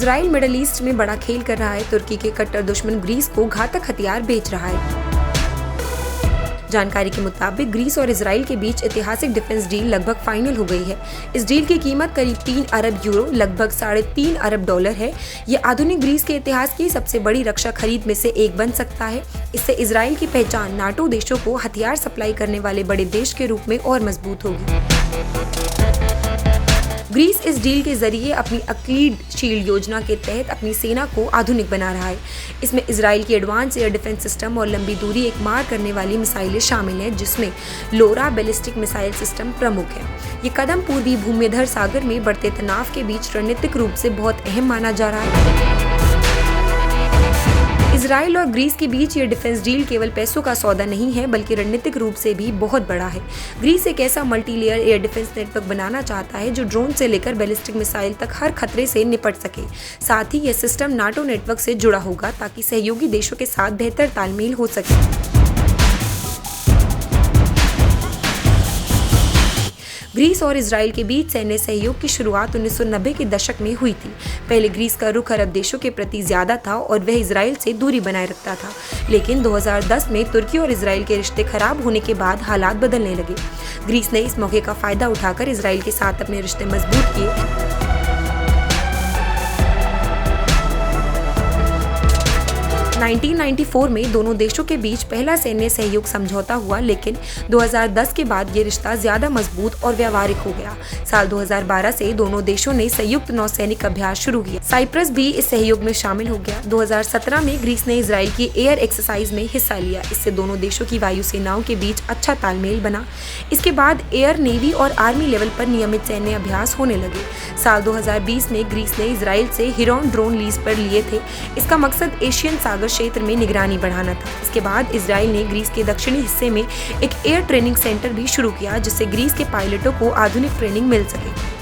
Israel middle east में बड़ा खेल कर रहा है। तुर्की के कट्टर दुश्मन ग्रीस को घातक हथियार बेच रहा है। जानकारी के मुताबिक ग्रीस और इजराइल के बीच ऐतिहासिक डिफेंस डील लगभग फाइनल हो गई है। इस डील की कीमत करीब 3 अरब यूरो लगभग $3.5 अरब है। ये आधुनिक ग्रीस के इतिहास की सबसे बड़ी रक्षा खरीद में से एक बन सकता है। इससे इजराइल की पहचान नाटो देशों को हथियार सप्लाई करने वाले बड़े देश के रूप में और मजबूत होगी। ग्रीस इस डील के जरिए अपनी अक्लीड शील्ड योजना के तहत अपनी सेना को आधुनिक बना रहा है। इसमें इजराइल की एडवांस एयर डिफेंस सिस्टम और लंबी दूरी एक मार करने वाली मिसाइलें शामिल हैं, जिसमें लोरा बैलिस्टिक मिसाइल सिस्टम प्रमुख है। ये कदम पूर्वी भूमध्य सागर में बढ़ते तनाव के बीच रणनीतिक रूप से बहुत अहम माना जा रहा है। इजराइल और ग्रीस के बीच ये डिफेंस डील केवल पैसों का सौदा नहीं है, बल्कि रणनीतिक रूप से भी बहुत बड़ा है। ग्रीस एक ऐसा multi layer air defence network बनाना चाहता है जो ड्रोन से लेकर बैलिस्टिक मिसाइल तक हर खतरे से निपट सके। साथ ही यह सिस्टम नाटो नेटवर्क से जुड़ा होगा ताकि सहयोगी देशों के साथ बेहतर तालमेल हो सके। ग्रीस और इजराइल के बीच सैन्य सहयोग की शुरुआत 1990 के दशक में हुई थी। पहले ग्रीस का रुख अरब देशों के प्रति ज्यादा था और वह इजराइल से दूरी बनाए रखता था, लेकिन 2010 में तुर्की और इजराइल के रिश्ते खराब होने के बाद हालात बदलने लगे। ग्रीस ने इस मौके का फायदा उठाकर इजराइल के साथ अपने रिश्ते मजबूत किए। 1994 में दोनों देशों के बीच पहला सैन्य सहयोग समझौता हुआ, लेकिन 2010 के बाद ये रिश्ता ज्यादा मजबूत और व्यावहारिक हो गया। साल 2012 से दोनों देशों ने संयुक्त नौसैनिक अभ्यास शुरू किया। साइप्रस भी इस सहयोग में शामिल हो गया। 2017 में ग्रीस ने इजराइल की एयर एक्सरसाइज में हिस्सा लिया। इससे दोनों देशों की वायुसेनाओं के बीच अच्छा तालमेल बना। इसके बाद एयर, नेवी और आर्मी लेवल पर नियमित सैन्य अभ्यास होने लगे। साल 2020 में ग्रीस ने इजराइल से हिरोन ड्रोन लीज पर लिए थे। इसका मकसद एशियन सागर क्षेत्र में निगरानी बढ़ाना था। इसके बाद इजराइल ने ग्रीस के दक्षिणी हिस्से में एक एयर ट्रेनिंग सेंटर भी शुरू किया, जिससे ग्रीस के पायलटों को आधुनिक ट्रेनिंग मिल सके।